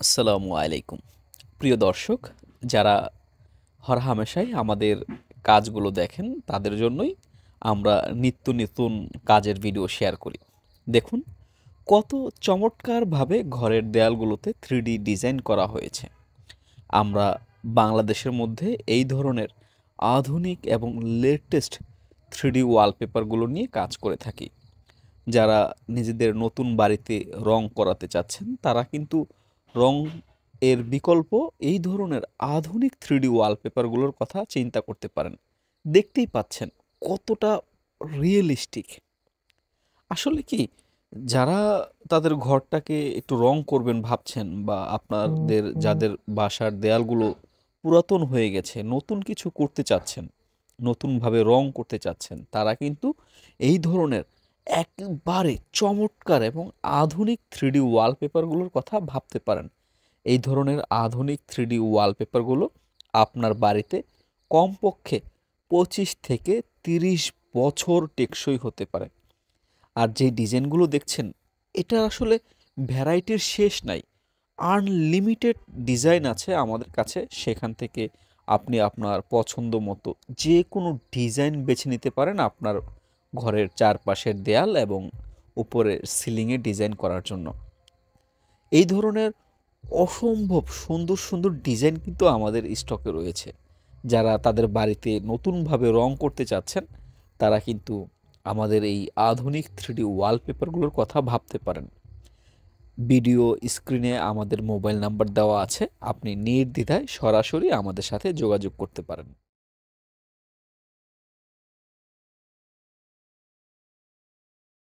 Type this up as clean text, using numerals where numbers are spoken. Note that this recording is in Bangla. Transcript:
আসসালামু আলাইকুম। প্রিয় দর্শক, যারা হরহামেশাই আমাদের কাজগুলো দেখেন, তাদের জন্যই আমরা নিত্য নতুন কাজের ভিডিও শেয়ার করি। দেখুন, কত চমৎকারভাবে ঘরের দেয়ালগুলোতে 3D ডিজাইন করা হয়েছে। আমরা বাংলাদেশের মধ্যে এই ধরনের আধুনিক এবং লেটেস্ট 3D ওয়ালপেপারগুলো নিয়ে কাজ করে থাকি। যারা নিজেদের নতুন বাড়িতে রং করাতে চাচ্ছেন, তারা কিন্তু রং এর বিকল্প এই ধরনের আধুনিক 3D ওয়ালপেপারগুলোর কথা চিন্তা করতে পারেন। দেখতেই পাচ্ছেন কতটা রিয়েলিস্টিক। আসলে কি, যারা তাদের ঘরটাকে একটু রং করবেন ভাবছেন, বা আপনাদের যাদের বাসার দেয়ালগুলো পুরাতন হয়ে গেছে, নতুন কিছু করতে চাচ্ছেন, নতুনভাবে রং করতে চাচ্ছেন, তারা কিন্তু এই ধরনের একবারে চমৎকার এবং আধুনিক 3D ওয়ালপেপারগুলোর কথা ভাবতে পারেন। এই ধরনের আধুনিক 3D ওয়ালপেপারগুলো আপনার বাড়িতে কমপক্ষে 25 থেকে 30 বছর টেকসই হতে পারে। আর যে ডিজাইনগুলো দেখছেন, এটার আসলে ভ্যারাইটির শেষ নাই। আনলিমিটেড ডিজাইন আছে আমাদের কাছে। সেখান থেকে আপনি আপনার পছন্দ মতো যে কোনো ডিজাইন বেছে নিতে পারেন আপনার ঘরের চারপাশের দেয়াল এবং উপরের সিলিংয়ে ডিজাইন করার জন্য। এই ধরনের অসম্ভব সুন্দর সুন্দর ডিজাইন কিন্তু আমাদের স্টকে রয়েছে। যারা তাদের বাড়িতে নতুনভাবে রং করতে চাচ্ছেন, তারা কিন্তু আমাদের এই আধুনিক 3D ওয়ালপেপারগুলোর কথা ভাবতে পারেন। ভিডিও স্ক্রিনে আমাদের মোবাইল নাম্বার দেওয়া আছে, আপনি নির্দ্বিধায় সরাসরি আমাদের সাথে যোগাযোগ করতে পারেন।